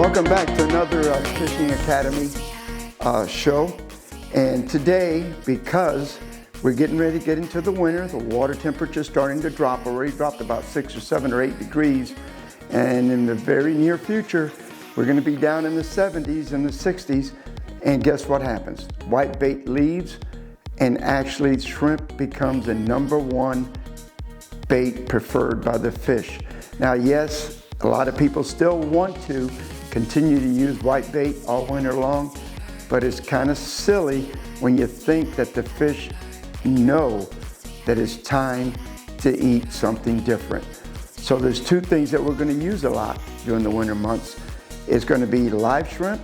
Welcome back to another Fishing Academy show. And today, because we're getting ready to get into the winter, the water temperature is starting to drop. Already dropped about 6 or 7 or 8 degrees. And in the very near future, we're going to be down in the 70s and the 60s. And guess what happens? White bait leaves, and actually shrimp becomes the #1 bait preferred by the fish. Now, yes, a lot of people still want to continue to use white bait all winter long, but it's kind of silly when you think that the fish know that it's time to eat something different. So there's 2 things that we're going to use a lot during the winter months. It's going to be live shrimp,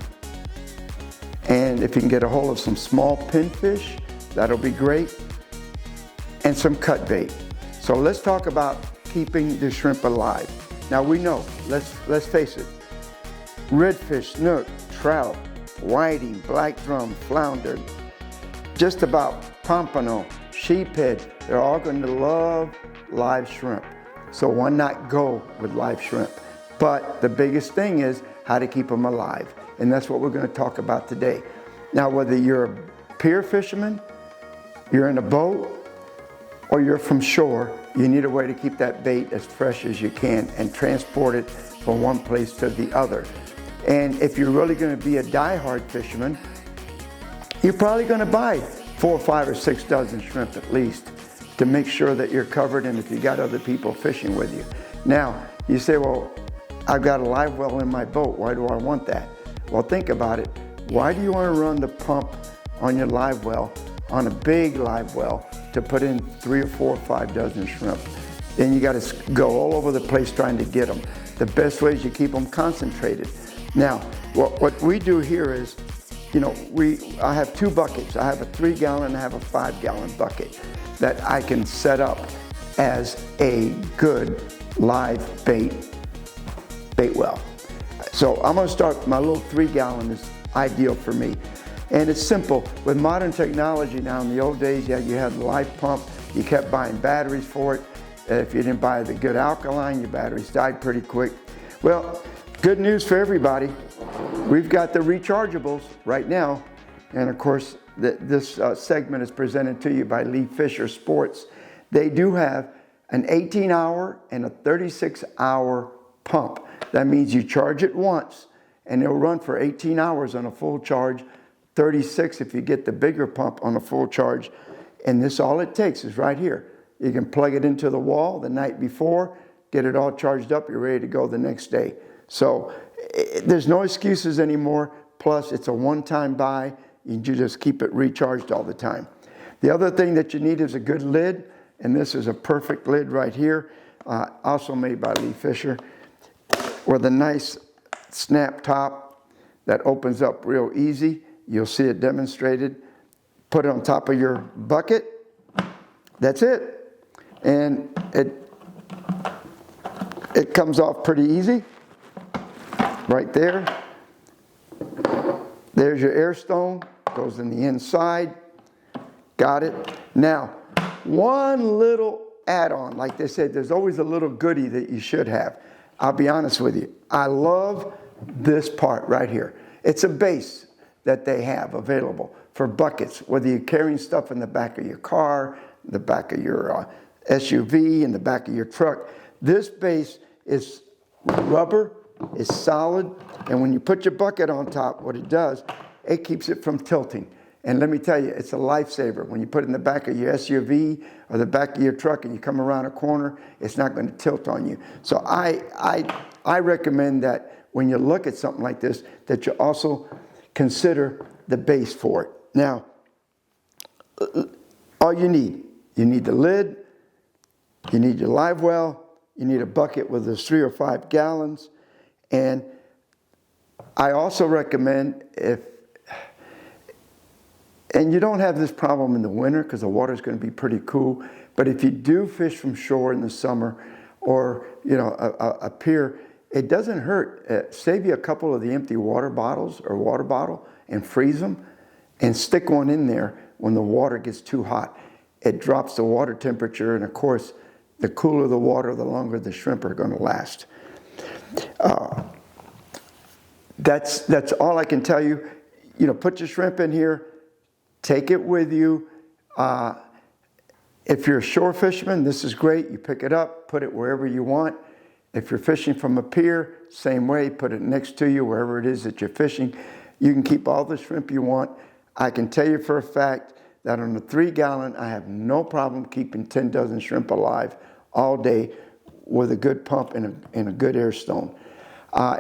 and if you can get a hold of some small pinfish, that'll be great, and some cut bait. So let's talk about keeping the shrimp alive. Now we know, let's face it, redfish, snook, trout, whiting, black drum, flounder, just about pompano, sheephead, they're all going to love live shrimp. So why not go with live shrimp? But the biggest thing is how to keep them alive. And that's what we're going to talk about today. Now, whether you're a pier fisherman, you're in a boat, or you're from shore, you need a way to keep that bait as fresh as you can and transport it from one place to the other. And if you're really going to be a die-hard fisherman, you're probably going to buy 4, 5, or 6 dozen shrimp at least to make sure that you're covered, and if you got other people fishing with you. Now, you say, well, I've got a live well in my boat. Why do I want that? Well, think about it. Why do you want to run the pump on your live well, on a big live well, to put in 3 or 4 or 5 dozen shrimp? Then you got to go all over the place trying to get them. The best way is you keep them concentrated. Now, what we do here is, I have 2 buckets. I have a 3-gallon and I have a 5-gallon bucket that I can set up as a good live bait well. So I'm going to start, my little 3-gallon is ideal for me. And it's simple. With modern technology now, in the old days, you had the live pump. You kept buying batteries for it. If you didn't buy the good alkaline, your batteries died pretty quick. Well, good news for everybody. We've got the rechargeables right now. And of course, this segment is presented to you by Lee Fisher Sports. They do have an 18-hour and a 36-hour pump. That means you charge it once, and it'll run for 18 hours on a full charge, 36 if you get the bigger pump on a full charge. And this, all it takes is right here. You can plug it into the wall the night before, get it all charged up, you're ready to go the next day. So there's no excuses anymore. Plus, it's a one-time buy. You just keep it recharged all the time. The other thing that you need is a good lid, and this is a perfect lid right here, also made by Lee Fisher, with a nice snap top that opens up real easy. You'll see it demonstrated. Put it on top of your bucket. That's it. And it comes off pretty easy. Right there. There's your air stone. Goes in the inside. Got it. Now, one little add-on. Like they said, there's always a little goodie that you should have. I'll be honest with you. I love this part right here. It's a base that they have available for buckets, whether you're carrying stuff in the back of your car, the back of your SUV, in the back of your truck. This base is rubber, is solid, and when you put your bucket on top, what it does, it keeps it from tilting. And let me tell you, it's a lifesaver. When you put it in the back of your SUV or the back of your truck and you come around a corner, it's not going to tilt on you. So I recommend that when you look at something like this, that you also consider the base for it. Now, all you need the lid, you need your live well, you need a bucket with those 3 or 5 gallons, and I also recommend and you don't have this problem in the winter because the water is going to be pretty cool, but if you do fish from shore in the summer or a pier, it doesn't hurt. Save you a couple of the empty water bottles or water bottle and freeze them and stick one in there when the water gets too hot. It drops the water temperature, and of course, the cooler the water, the longer the shrimp are going to last. That's all I can tell you. You know, put your shrimp in here, take it with you. If you're a shore fisherman, this is great. You pick it up, put it wherever you want. If you're fishing from a pier, same way, put it next to you wherever it is that you're fishing. You can keep all the shrimp you want. I can tell you for a fact that on a 3-gallon, I have no problem keeping 10 dozen shrimp alive all day with a good pump and a good air stone.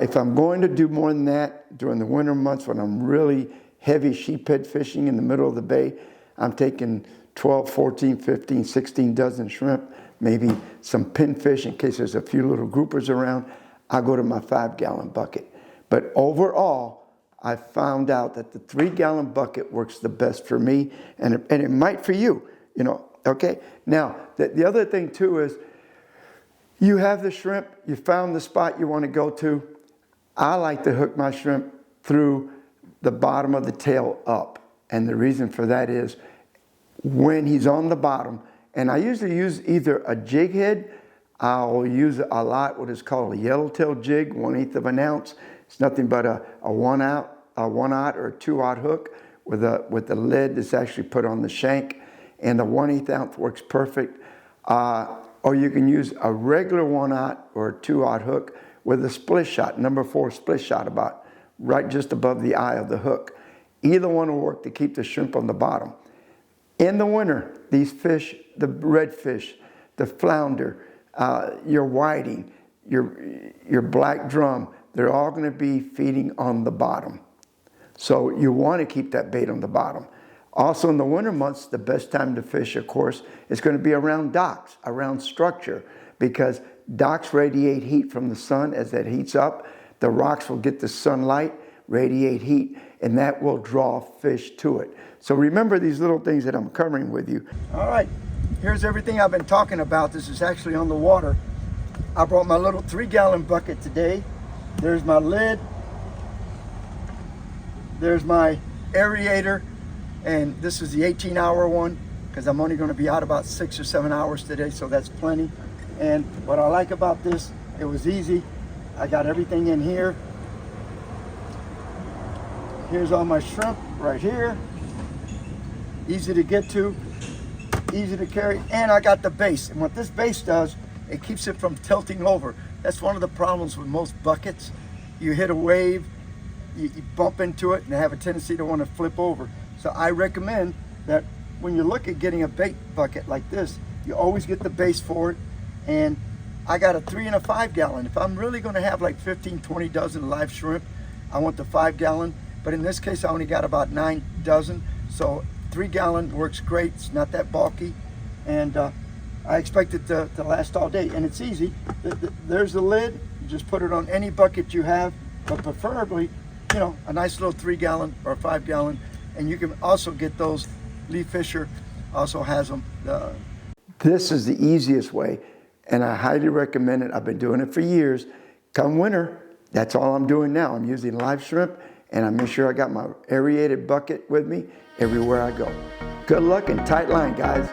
If I'm going to do more than that during the winter months when I'm really heavy sheephead fishing in the middle of the bay, I'm taking 12, 14, 15, 16 dozen shrimp, maybe some pinfish in case there's a few little groupers around. I'll go to my 5-gallon bucket. But overall, I found out that the 3-gallon bucket works the best for me, and it might for you, you know, okay? Now, the other thing too is, you have the shrimp, you found the spot you want to go to. I like to hook my shrimp through the bottom of the tail up. And the reason for that is when he's on the bottom, and I usually use either a jig head, I'll use a lot what is called a yellowtail jig, 1/8 of an ounce. It's nothing but a 1/0 or a 2/0 hook with a lead that's actually put on the shank, and the 1/8 ounce works perfect. Or you can use a regular 1/0 or a 2/0 hook with a split shot, number 4 split shot, about right just above the eye of the hook. Either one will work to keep the shrimp on the bottom. In the winter, these fish, the redfish, the flounder, your whiting, your black drum, they're all going to be feeding on the bottom. So you want to keep that bait on the bottom. Also in the winter months, the best time to fish, of course, is going to be around docks, around structure, because docks radiate heat from the sun. As that heats up, the rocks will get the sunlight, radiate heat, and that will draw fish to it. So remember these little things that I'm covering with you. All right, here's everything I've been talking about. This is actually on the water. I brought my little 3-gallon bucket today. There's my lid. There's my aerator. And this is the 18-hour one because I'm only going to be out about 6 or 7 hours today, so that's plenty. And what I like about this, it was easy. I got everything in here. Here's all my shrimp right here. Easy to get to, easy to carry, and I got the base. And what this base does, it keeps it from tilting over. That's one of the problems with most buckets. You hit a wave, you bump into it, and they have a tendency to want to flip over. So I recommend that when you look at getting a bait bucket like this, you always get the base for it. And I got a 3 and a 5-gallon. If I'm really going to have like 15, 20 dozen live shrimp, I want the 5-gallon. But in this case, I only got about 9 dozen. So 3-gallon works great. It's not that bulky. And I expect it to last all day. And it's easy. There's the lid. You just put it on any bucket you have, but preferably, you know, a nice little 3-gallon or a 5-gallon. And you can also get those. Lee Fisher also has them. This is the easiest way, and I highly recommend it. I've been doing it for years. Come winter, that's all I'm doing now. I'm using live shrimp, and I make sure I got my aerated bucket with me everywhere I go. Good luck and tight line, guys.